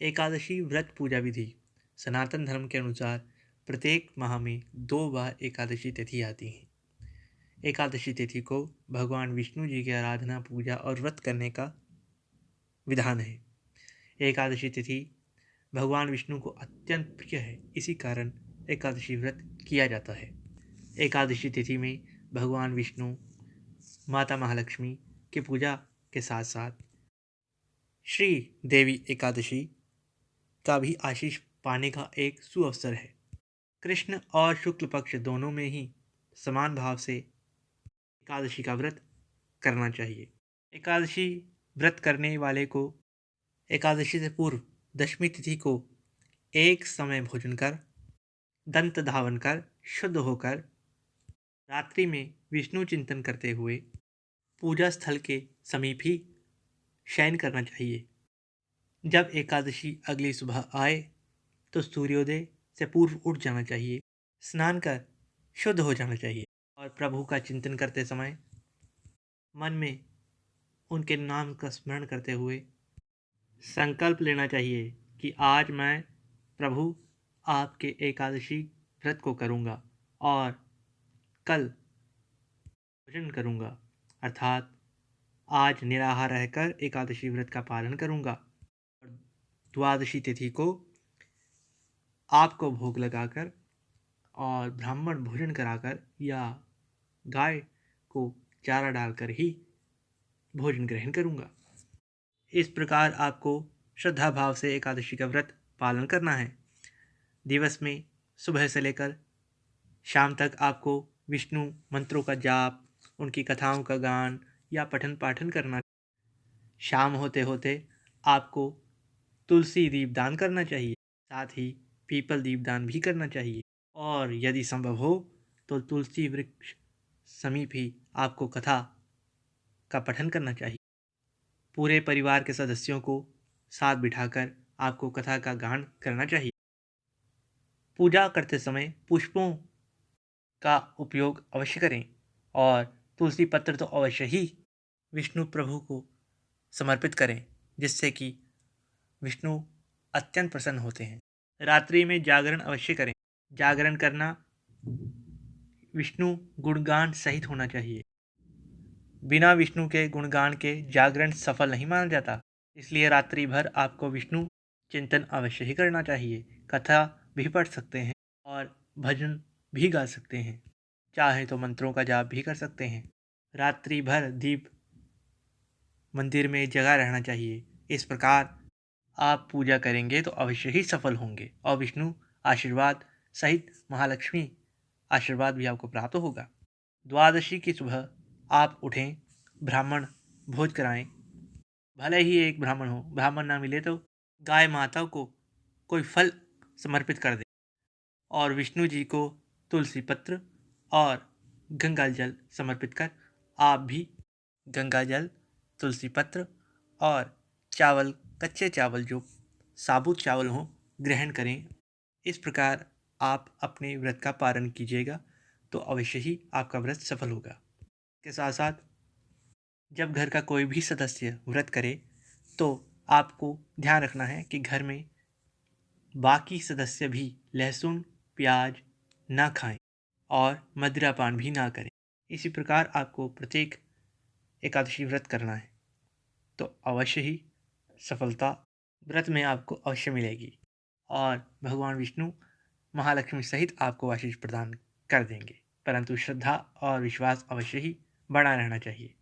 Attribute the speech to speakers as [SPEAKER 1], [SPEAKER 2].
[SPEAKER 1] एकादशी व्रत पूजा विधि। सनातन धर्म के अनुसार प्रत्येक माह में 2 बार एकादशी तिथि आती है। एकादशी तिथि को भगवान विष्णु जी की आराधना, पूजा और व्रत करने का विधान है। एकादशी तिथि भगवान विष्णु को अत्यंत प्रिय है, इसी कारण एकादशी व्रत किया जाता है। एकादशी तिथि में भगवान विष्णु, माता महालक्ष्मी की पूजा के साथ साथ श्री देवी एकादशी का भी आशीष पाने का एक सुअवसर है। कृष्ण और शुक्ल पक्ष दोनों में ही समान भाव से एकादशी का व्रत करना चाहिए। एकादशी व्रत करने वाले को एकादशी से पूर्व दशमी तिथि को एक समय भोजन कर, दंत धावन कर, शुद्ध होकर रात्रि में विष्णु चिंतन करते हुए पूजा स्थल के समीप ही शयन करना चाहिए। जब एकादशी अगली सुबह आए तो सूर्योदय से पूर्व उठ जाना चाहिए, स्नान कर शुद्ध हो जाना चाहिए और प्रभु का चिंतन करते समय मन में उनके नाम का स्मरण करते हुए संकल्प लेना चाहिए कि आज मैं प्रभु आपके एकादशी व्रत को करूँगा और कल भोजन करूँगा, अर्थात आज निराहार रहकर एकादशी व्रत का पालन करूँगा। द्वादशी तिथि को आपको भोग लगाकर और ब्राह्मण भोजन कराकर या गाय को चारा डालकर ही भोजन ग्रहण करूँगा। इस प्रकार आपको श्रद्धा भाव से एकादशी का व्रत पालन करना है। दिवस में सुबह से लेकर शाम तक आपको विष्णु मंत्रों का जाप, उनकी कथाओं का गान या पठन पाठन करना। शाम होते होते आपको तुलसी दीपदान करना चाहिए, साथ ही पीपल दीपदान भी करना चाहिए और यदि संभव हो तो तुलसी वृक्ष समीप ही आपको कथा का पठन करना चाहिए। पूरे परिवार के सदस्यों को साथ बिठाकर आपको कथा का गान करना चाहिए। पूजा करते समय पुष्पों का उपयोग अवश्य करें और तुलसी पत्र तो अवश्य ही विष्णु प्रभु को समर्पित करें, जिससे कि विष्णु अत्यंत प्रसन्न होते हैं। रात्रि में जागरण अवश्य करें। जागरण करना विष्णु गुणगान सहित होना चाहिए। बिना विष्णु के गुणगान के जागरण सफल नहीं माना जाता, इसलिए रात्रि भर आपको विष्णु चिंतन अवश्य ही करना चाहिए। कथा भी पढ़ सकते हैं और भजन भी गा सकते हैं, चाहे तो मंत्रों का जाप भी कर सकते हैं। रात्रि भर दीप मंदिर में जगा रहना चाहिए। इस प्रकार आप पूजा करेंगे तो अवश्य ही सफल होंगे और विष्णु आशीर्वाद सहित महालक्ष्मी आशीर्वाद भी आपको प्राप्त होगा। द्वादशी की सुबह आप उठें, ब्राह्मण भोज कराएं। भले ही एक ब्राह्मण हो, ब्राह्मण ना मिले तो गाय माता को कोई फल समर्पित कर दें और विष्णु जी को तुलसी पत्र और गंगा जल समर्पित कर आप भी गंगा जल, तुलसी पत्र और चावल, कच्चे चावल जो साबुत चावल हों, ग्रहण करें। इस प्रकार आप अपने व्रत का पालन कीजिएगा तो अवश्य ही आपका व्रत सफल होगा। के साथ साथ जब घर का कोई भी सदस्य व्रत करे तो आपको ध्यान रखना है कि घर में बाकी सदस्य भी लहसुन प्याज ना खाएं और मदिरापान भी ना करें। इसी प्रकार आपको प्रत्येक एकादशी व्रत करना है तो अवश्य ही सफलता व्रत में आपको अवश्य मिलेगी और भगवान विष्णु महालक्ष्मी सहित आपको आशीष प्रदान कर देंगे। परंतु श्रद्धा और विश्वास अवश्य ही बना रहना चाहिए।